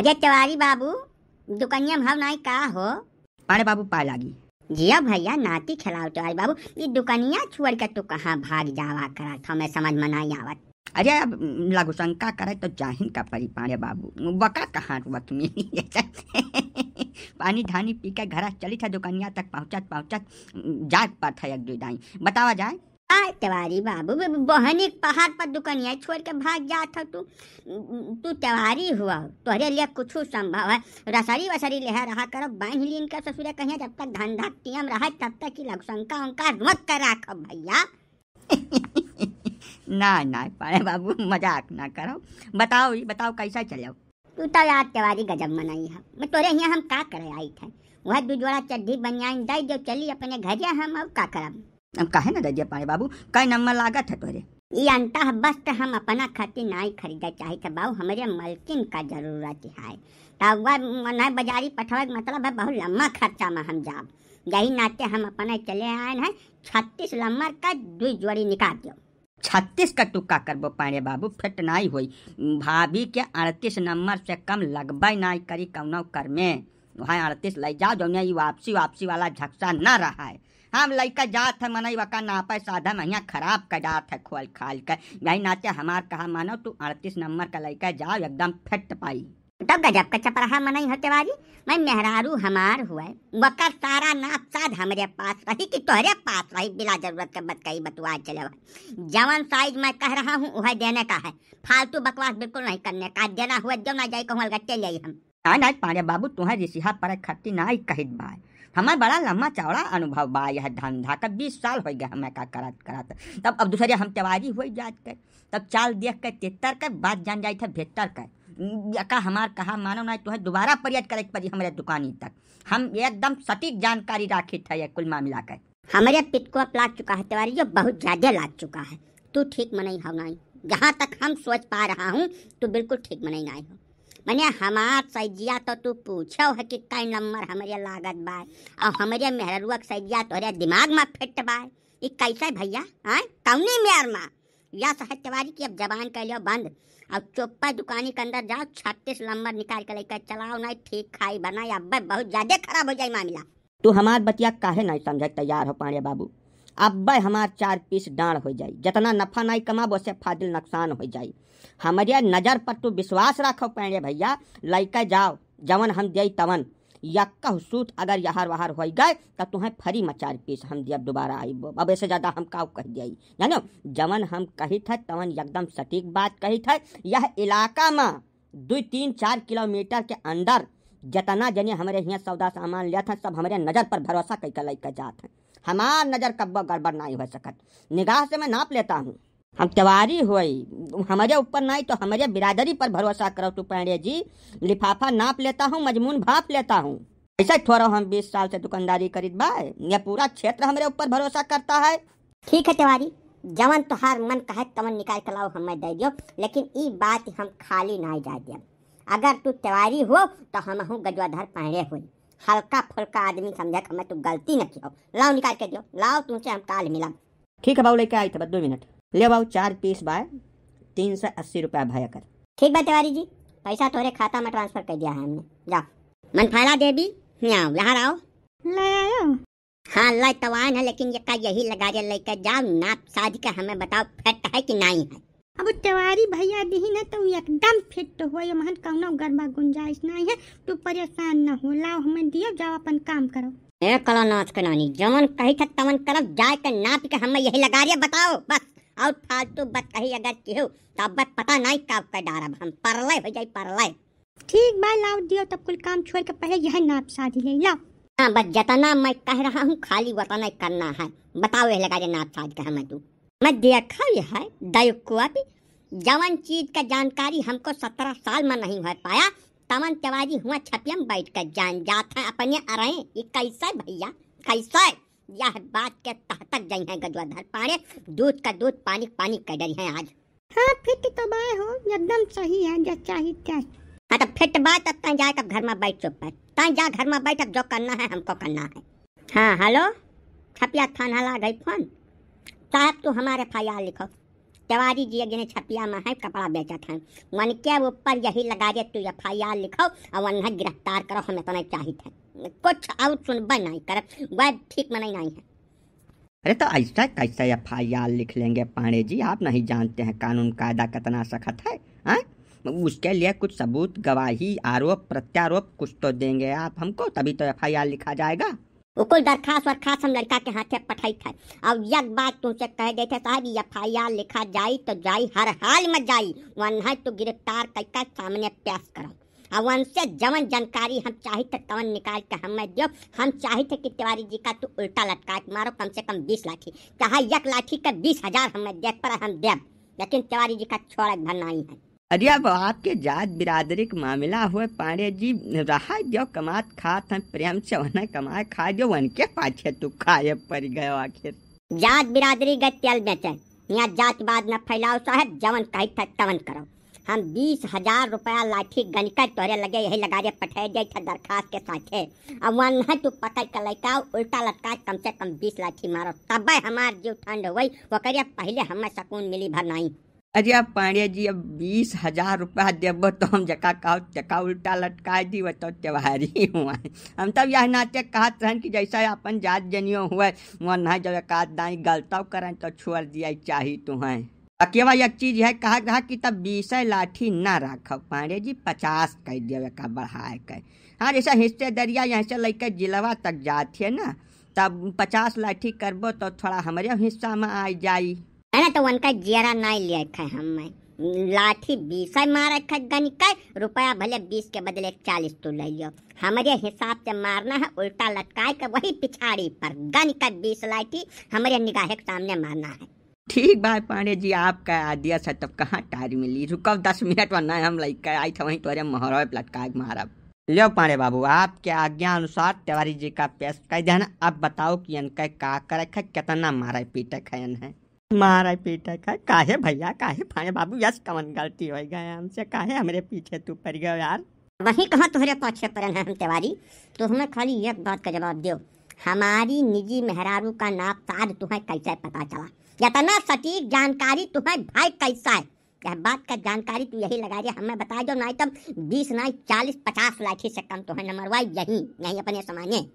अजय तिवारी बाबू दुकनिया भाव नाई का हो? पाड़े बाबू पाए लागी। जिया भैया नाती खिलाओ तिवारी बाबू, ये दुकनिया छोड़ के तू कहाँ भाग जावा करा था, मैं समझ में नहीं आवत। अरे अब लागू शंका करे तो जाहिन का परी पाड़े बाबू, बका कहाँ वक्त में पानी धानी पी के घर चली था दुकनिया तक पहुँचत जाग पर था एक दुदाई बतावा जाए। तिवारी बाबू बहनी पहाड़ पर दुकनिया छोड़ के भाग जात हो तू तिवारी हुआ, तोहरे लिए कुछ संभव है। रसरी वसरी ले रहा करो बांध ली इनका ससुरे कहिया, जब तक धंधा टियम रहा तब तक की शंका उनका मत कर रखो भैया। ना पाड़े बाबू मजाक ना करो, बताओ कैसा चलो। तू तो यार तिवारी गजब मनाई है, मैं तोरे यहाँ हम का करे आई थे, वह दू जोड़ा चड्ढी बनियान दे जो चली अपने घर हम अब का करब। हम काहे ना दे पाड़े बाबू, कई नंबर लागत है तोरे? ये अंता बस तो हम अपना खातिर नहीं खरीदा चाहे थे बाबू, हमारे मलकिन का जरूरत है। तब वह बाजारी पठवा मतलब है बहुत लम्बा खर्चा में हम जाब, यही नाते हम अपने चले आए हैं। 36 नंबर का 2 जोड़ी निकाल दो। 36 का टुक्का करबो पाड़े बाबू, फिट नहीं हुई। भाभी के 38 नंबर से कम लगबे नहीं करी कौनो कर में। वहाँ 38 ले जाओ जो ये वापसी वाला झक्सा ना रहा है। हम लड़का जात है मनई वका नापे साधा महिया खराब कर जात है खोल खाल कर, यही नाते हमार कहा मानो तू 38 नंबर का लड़का जाओ एकदम फिट पाई। तब गजब का चपराहा मनई हो तिवारी, मैं मेहरारू हमार हुआ वकर सारा नाप साध हमारे पास रही कि तोहरे पास रही, बिना जरूरत के बतकई बतवा चले। जवन साइज मैं कह रहा हूँ वह देने का है, फालतू बकवास बिल्कुल नहीं करने का। देना हुआ जो ना जाए कहूँ गट्टे ले हम। ना पाड़े बाबू तुम्हें रिसिहा पर खट्टी ना कहित बा, हमार बड़ा लम्बा चौड़ा अनुभव बा यह धंधा का। 20 साल हो गए हमें का करत तब अब दूसरे हम तिवारी हुई जात के, तब चाल देख के तितर के बात जान जाए थे बेहतर के। का हमार कहा मानो ना तुम्हें दोबारा प्रयास करे पड़ी हमारे दुकानी तक, हम एकदम सटीक जानकारी राखी थे कुल मामला के। हमारे पिट को लाग चुका है तिवारी, जो बहुत ज्यादा लाग चुका है। तू ठीक मनई हो नहीं, जहाँ तक हम सोच पा रहा हूँ तू बिल्कुल ठीक मनई नहीं हो। मैंने हमार सैजिया तो तू पूछो है कि कई नंबर हमारे लागत बा, और हमारे मेहरुआ सैजिया तोहरे दिमाग में फिट बा। ये कैसे भैया हाँ कौनी मेयर माँ या सह तिवारी की अब जबान कर लियो बंद, अब चुप्पा दुकानी के अंदर जाओ 36 नंबर निकाल के लेकर चलाओ, नहीं ठीक खाई बनाई अब बहुत ज्यादा खराब हो जाए मामला। तू हमार बतिया काहे नहीं समझे तैयार हो पाड़े बाबू, अब हमार 4 पीस डांड हो जाई, जितना नफा नहीं कमाब उससे फाजिल नुकसान हो जाई। हमारे नजर पर तू विश्वास रखो पाड़े भैया, लैके जाओ जवन हम दे तवन, यक्का सूत अगर यहार वहार हो गए तो तुम्हें फ्री में 4 पीस हम दिया दोबारा आई। अब ऐसे ज्यादा हम का कह दिया जानो, जवन हम कही थे तवन एकदम सटीक बात कही थे। यह इलाका में 2-3-4 किलोमीटर के अंदर जितना जने हमारे यहाँ सौदा सामान लिया था सब हमारे नजर पर भरोसा कई लैके जात है। हमार नजर कब्बो गड़बड़ नहीं हो सकत, निगाह से मैं नाप लेता हूँ। हम तिवारी हुई, हमारे ऊपर नहीं तो हमारे बिरादरी पर भरोसा करो तू पांडे जी। लिफाफा नाप लेता हूँ, मजमून भाप लेता हूँ, ऐसा थोड़ा हम 20 साल से दुकानदारी करीत बा, यह पूरा क्षेत्र हमारे ऊपर भरोसा करता है। ठीक है तिवारी, जवन तुहार मन कहे तवन निकाल के लाओ हमें दे दियो, लेकिन ई बात हम खाली नहीं जा दिया। अगर तू तिवारी हो तो हम हूँ गजवाधर पांडे हुई, हल्का फुल्का आदमी समझे हमें तू गलती न किया। लाओ निकाल के दियो, लाओ तुमसे हम काल मिला। ठीक है बाबू लेके आई थे 2 मिनट ले बाबू, 4 पीस बाय 380 रुपया भया कर। ठीक बा तिवारी जी, पैसा तोरे खाता में ट्रांसफर कर दिया है हमने, जाओ। मन फैला देवी यहाँ यहाँ आओ। ले आयो? हाँ ला तवान है, लेकिन ये का यही लगा रहे लेकर जाओ, नाप साज के हमें बताओ फिट है कि नहीं है। अब तिवारी भैया दी ना तो एकदम फिट हो, ये महन कौनो गरबा गुंजाइश नहीं है, तू परेशान न हो। लाओ हमें दियो, जाओ अपन काम करो। ए कलो नाच के नानी, जवन कही था तवन करब, जाए के नाप के हमें यही लगा रहे बताओ बस। और फालतू बात कही अगर केहू तब बात पता नहीं कब का डारब हम, परलय हो जाए परलय। ठीक बा लाओ दियो, तब कुल काम छोड़ के पहले यह नाप साधी ले लाओ। हाँ बस जितना मैं कह रहा हूँ खाली उतना ही करना है, बताओ यह लगा रहे नाप साज के हमें तू। मैं देखा ये है दयुकुआ भी, जवन चीज का जानकारी हमको 17 साल में नहीं हो पाया, तवन तिवारी हुआ छपिया में बैठ कर जान जात है अपने अरे। ये कैसा भैया कैसा, यह बात के तहतक जाई है गजवाधर पाड़े, दूध का दूध पानी पानी कर डरी है आज। हाँ फिट तो बाय हो, एकदम सही है, जो चाहिए क्या। हाँ तो फिट बात अब तय जाए घर में बैठ, चुप है तय जा घर में बैठ, अब जो करना है हमको करना है। हाँ हेलो, छपिया थाना ला गई फोन। साहब तू हमारे FIR लिखो, तिवारी जी अगने छपिया में है कपड़ा बेचत हैं वन के ऊपर यही लगा दे तू FIR लिखो और वन गिरफ्तार करो, हमें तो नहीं चाहिए है कुछ और सुनबा नहीं कर वह ठीक मनाई नहीं है। अरे तो ऐसा कैसे FIR लिख लेंगे पांडे जी, आप नहीं जानते हैं कानून कायदा कितना सख्त है, हाँ? उसके लिए कुछ सबूत, गवाही, आरोप प्रत्यारोप कुछ तो देंगे आप हमको, तभी तो FIR लिखा जाएगा। कुल दरखास्त वरखास्त हम लड़का के हाथे पठाई थे और एक बात तुमसे कह देते साहब FIR लिखा जाई तो जाई, हर हाल में जाई, वन है तो गिरफ्तार करके सामने पेश करो और वन से जवन जानकारी हम चाहे थे तवन निकाल के हमें दियो। हम चाहे थे कि तिवारी जी का तू उल्टा लटका के मारो, कम से कम 20 लाठी, चाहे एक लाठी का 20,000 हमें देख पर हम देव, लेकिन तिवारी जी का छोड़ भरना ही है। अरे अब आपके जात बिरादरी का मामला हुए पांडे जी, रहा दियो कमात खात हैं प्रेम से उन्हें कमाए खा दियो, वन के पाछे तू खाए पड़ गयो आखिर। जात बिरादरी गए तेल बेचे, यहाँ जातवाद न फैलाओ साहब, जवन कही था तवन करो। हम 20,000 रुपया लाठी गनकर तोरे लगे यही लगा दे पठे दे था दरखास्त के साथे, अब वन है तू पकड़ कर लैका उल्टा लटका कम से कम 20 लाठी मारो, तब हमार जीव ठंड हुई वो करिए पहले हमें सुकून मिली भर नहीं। अरे अब पांडे जी अब 20,000 रुपया देबो तो हम जका कहो चका उल्टा लटका दी, वो तो त्योहारी हुआ है। हम तब यह नाते कहत रहन कि जैसा अपन जात जनियो हुए वन है जब एक दाई गलता करें तो छोड़ दिया चाहिए तुम्हें। अकेवा एक चीज है कहा रहा कि तब 20 लाठी ना रखो पांडे जी, 50 कह दियो का बढ़ाए के। हाँ जैसा हिस्सेदारिया यहाँ से लेकर जिलवा तक जाती है ना, तब 50 लाठी करबो तो थोड़ा हमारे हिस्सा में आ जाई है ना। तो उनका जेरा नहीं ले रखा है, हमें लाठी 20 मार रखा गनिका, रुपया भले 20 के बदले 40 तो ले लियो, हमारे हिसाब से मारना है उल्टा लटकाए के वही पिछाड़ी पर गनिका 20 लाठी हमारे निगाह के सामने मारना है। ठीक बात पांडे जी, आपका आदेश है, तब कहाँ टाइम मिली, रुको 10 मिनट वरना हम लेकर आई था वहीं तुम्हारे मोहरा लटका के मारा। लो पांडे बाबू, आपके आज्ञा अनुसार तिवारी जी का पेश कर देना। अब बताओ कि इनका का करे है, कितना मारा पीटे खयन है, मारा पीटे का काहे भैया, काहे पांडे बाबू, यस कवन गलती हो गया हमसे, काहे हमारे पीछे तू पड़ गयो यार। वही कहाँ तुम्हारे पाछे पड़न है हम तिवारी, तो हमें खाली एक बात का जवाब दो, हमारी निजी मेहरारू का नाप ताज तुम्हें कैसे पता चला, इतना सटीक जानकारी तुम्हें भाई कैसा है, यह बात का जानकारी तू यही लगा रही हमें बता दो, नहीं तब 20 नहीं 40-50 लाठी से कम तुम्हें न मरवाई, यही अपने समाने।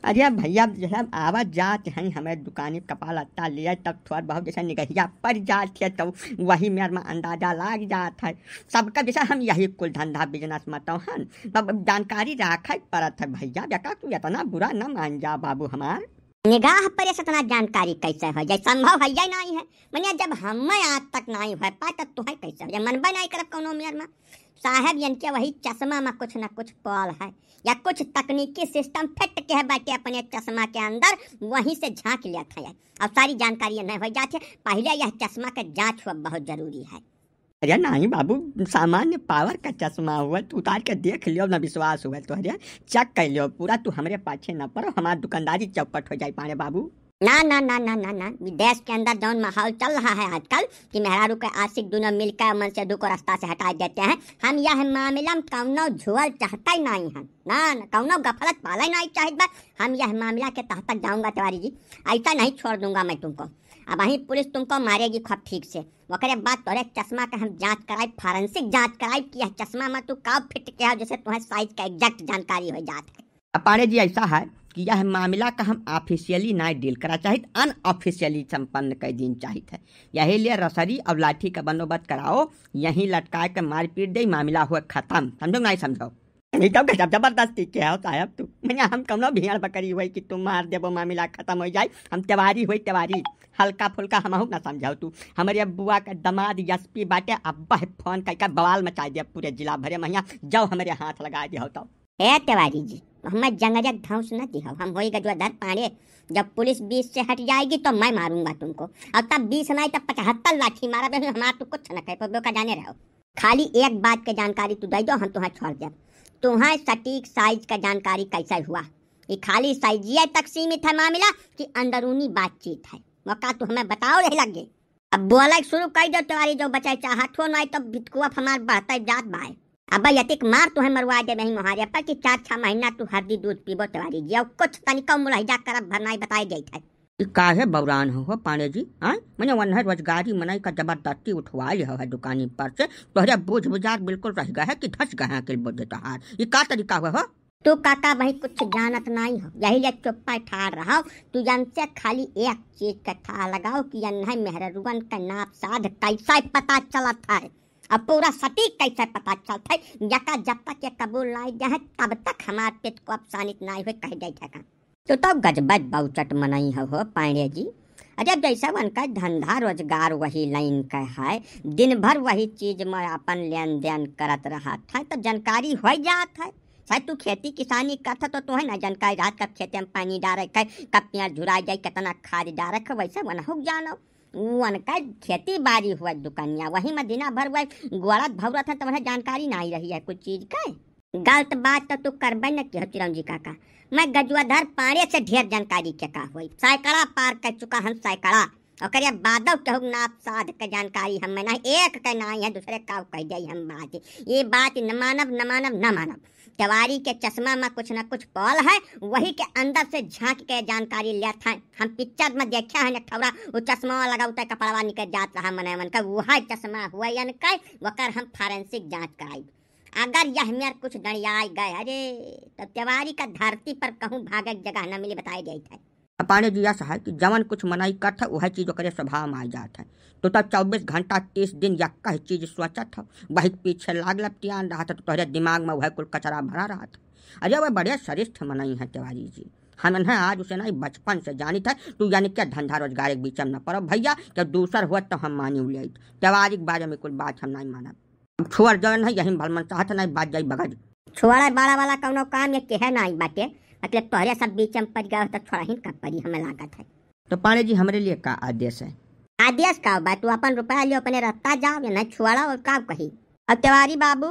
अरे भैया जब आवाज जात हैं हमें दुकानी कपाल अत्ता लिया तब थोड़ा बहुत जैसा निगहिया पड़ जाती है, तो वही मेरे में अंदाजा लग जाता है सबका, जैसा हम यही कुल धंधा बिजनेस में तो हैं, तब जानकारी रखा पड़त है भैया, बेटा तू इतना बुरा न मान जा बाबू, हमार निगाह पर इतना जानकारी कैसे हो जाए, संभव है या नहीं है, मैंने जब हमें आज तक नहीं हो पाए तब तुम्हें कैसे हो जाए, मनबा नहीं करब कौनो मेयर में साहब, इनके वही चश्मा में कुछ न कुछ पॉल है या कुछ तकनीकी सिस्टम फिट के है बैठे अपने चश्मा के अंदर, वहीं से झांक लेते हैं अब सारी जानकारी नहीं हो जाती, पहले यह चश्मा का जांच हुआ बहुत जरूरी है। अरे नहीं बाबू, सामान्य पावर का चश्मा हुआ, तू उतार के देख लियो, ना विश्वास हुआ तो अरे चेक कर लियो पूरा, तू हमारे पाछे न पड़ो, हमारी दुकानदारी चौपट हो जाए पाने बाबू। ना ना ना ना ना ना, देश के अंदर जौन माहौल चल रहा है आजकल कि मेहरारू के आशिक दोनों मिलकर मन से दो को रास्ता से हटा देते हैं, हम यह मामला में कौनो झुअल चाहता ही नहीं है, ना कौनो गफलत पाला ही नहीं चाहिए, हम यह मामला के तहत तक जाऊंगा तिवारी जी, ऐसा नहीं छोड़ दूंगा मैं तुमको, अब वहीं पुलिस तुमको मारेगी खूब ठीक से, वकरे बाद तोरे चश्मा का हम जांच कराई, फॉरेंसिक जांच कराई कि यह चश्मा में तू कब फिट किया जैसे तुम्हें साइज का एग्जैक्ट जानकारी हो जाता है। पांडे जी ऐसा है कि यह मामला का हम ऑफिशियली ना डील करा चाहिए, अनऑफिशियली संपन्न कर दिन चाहिए, यही लिए रसरी और लाठी का बंदोबस्त कराओ, यहीं लटका के मार पीट दे, मामला हुआ खत्म, समझो नहीं समझो, नहीं तो जबरदस्ती क्या हो साहब तू, मैंने हम कौनो भेड़ बकरी हुई कि तुम मार देबो मामला खत्म हो जाए, हम तिवारी हुई तिवारी, हल्का फुल्का हम ना समझाओ तू, हमारे बुआ का दामाद SP बाटे, अब्बा फोन करके बवाल मचा दिया पूरे जिला भरे में, जाओ हमारे हाथ लगा दिया तो। ए तिवारी जी हमें जंगजक धौंस न दिखाओ, हम होएगा जो धर पाड़े, जब पुलिस 20 से हट जाएगी तो मैं मारूंगा तुमको, और तब 20 नहीं तब 75 लाठी मारा बे, हमारा तो कुछ न कहे पब्लिक का जाने रहो, खाली एक बात की जानकारी तू दे दो, हम तुम्हें छोड़ दे, तुम्हें सटीक साइज का जानकारी कैसे हुआ, ये खाली साइजिया तक सीमित है मामला कि अंदरूनी बातचीत है, मौका तो हमें बताओ रही लगे, अब बोला शुरू कर दो तिवारी जो बचाए चाहत हो, नहीं तो भितकुआ हमार बढ़ता जात भाई, अब यतिक मार तुम्हें मरवा दे वही मुहारे पर कि 4-6 महीना तू हरदी दूध पीबो तिवारी जी, और कुछ तनिका मुलहिजा करब भरनाई बताई गई है। ई काहे बौरान हो पांडे जी? आय मैंने वन्हे रोजगारी मनाई का जबरदस्ती उठवा लिया है दुकानी पर से, तोहरे बूझ बुझार बिल्कुल रह गए है कि धस गए हैं अकेले बोझे तहार। ये का तरीका हुआ हो? तू काका भाई कुछ जानत नहीं हो, यही ले चुप्पा ठाड़ रहा। तू जानते खाली एक चीज का था लगाओ कि अन्ना मेहरुवन का नाप साध कैसा पता चलत है, अब पूरा सटीक कैसे पता चलता है। यका जब तक ये कबूल नहीं जाए तब तक हमारे पेट को अपसानित नहीं हुए कह दे था। तो गजबज बहुचट मनई हो पांडे जी। अरे जैसा उनका धंधा रोजगार वही लाइन का है, दिन भर वही चीज में अपन लेन देन करत रहा था, तो जानकारी हो जात है। शायद तू खेती किसानी करता तो तुम्हें ना जानकारी रात कब खेते में पानी डाले है, कब पेड़ झुरा जाए, कितना खाद डाले है, वैसे वन हो जानो उनका खेती बाड़ी हुआ दुकानिया वही में दिना भर वही गोड़त भौरा था, तुम्हें जानकारी नहीं रही है कुछ चीज का। गलत बात तो तू करबे न कि चिरंजी काका, मैं गजुआधर पाड़े से ढेर जानकारी के का हुई, सैकड़ा पार कर चुका हम सैकड़ा, और करिए बादव कहूँ नाप साध के जानकारी हमें नहीं, एक का नहीं है दूसरे का कह दे हम बात। ये बात न मानब न मानब न मानब। तिवारी के चश्मा में कुछ न कुछ पल है, वही के अंदर से झांक के जानकारी लेते हैं। हम पिक्चर में देखे हैं ठौरा वो चश्मा लगाता है कपड़वा निकल जात रहा मन मन का वह चश्मा हुआ का वकर हम फॉरेंसिक जांच कराई। अगर यह मेरे कुछ डरियाई गए अरे तो तिवारी का धरती पर कहूँ भागे जगह न मिली बताई गई था। पांडे जी ऐसा है कि जवन कुछ मनाई करत है वह चीज ओकरे स्वभाव में आ जात है, तो तब 24 घंटा 30 दिन या कई चीज सोचत था, वही पीछे लाग लपटियान रहा था, तो तोहरे दिमाग में वह कुल कचरा भरा रहा था। अरे वह बड़े श्रेष्ठ मनई है तिवारी जी, हम आज उसे नहीं बचपन से जानी था। तू यानी क्या धंधा रोजगार एक बीच में न पड़ो भैया, जब दूसर हुआ तो हम मानी ले तिवारी के बारे में कुछ बात हम नहीं माना। छोड़ जवन है यही भलमन चाहत नहीं बात जाई बगज छोड़ा बड़ा वाला कौनो काम ये के है नहीं बाटे, मतलब तोहरे सब बीच में पड़ गया तो थोड़ा ही का पड़ी हमें लागत है। तो पांडे जी हमारे लिए का आदेश है? आदेश का बा तू अपन रुपया लियो अपने रास्ता जाओ या नहीं छोड़ा और का कही। अब तिवारी बाबू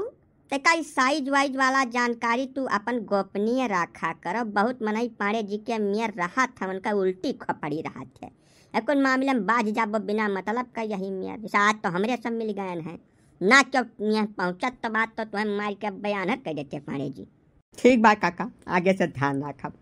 तेका साइज वाइज वाला जानकारी तू अपन गोपनीय रखा कर। बहुत मनई पांडे जी के मेयर रहा था, उनका उल्टी खपड़ी रहा थे, कुछ मामले में बाज जाबो बिना मतलब का यही मेयर। आज तो हमरे सब मिल गए हैं ना, क्यों यहाँ पहुँचत तो बात तो तुम्हें मार के बयान कर देते पांडे जी। ठीक बात काका, आगे से ध्यान रखब।